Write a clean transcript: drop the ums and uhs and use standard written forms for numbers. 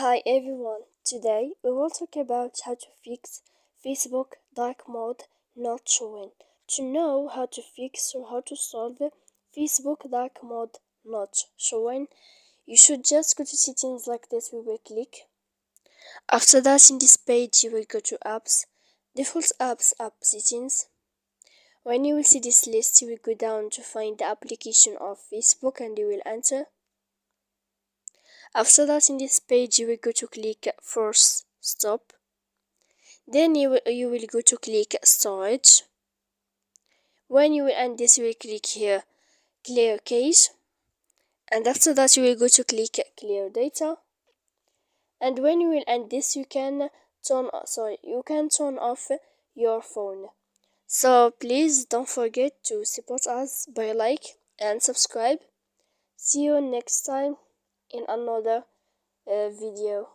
Hi everyone, today we will talk about how to fix Facebook dark mode not showing. To know how to fix or how to solve Facebook dark mode not showing, you should just go to settings like this. We will click. After that, in this page you will go to apps, default apps, app settings. When you will see this list, you will go down to find the application of Facebook and you will enter. After that, in this page you will go to click force stop. Then you will go to click storage. When you will end this, you will click here clear cache, and after that you will go to click clear data. And when you will end this, you can turn off your phone. So please don't forget to support us by like and subscribe. See you next time in another video.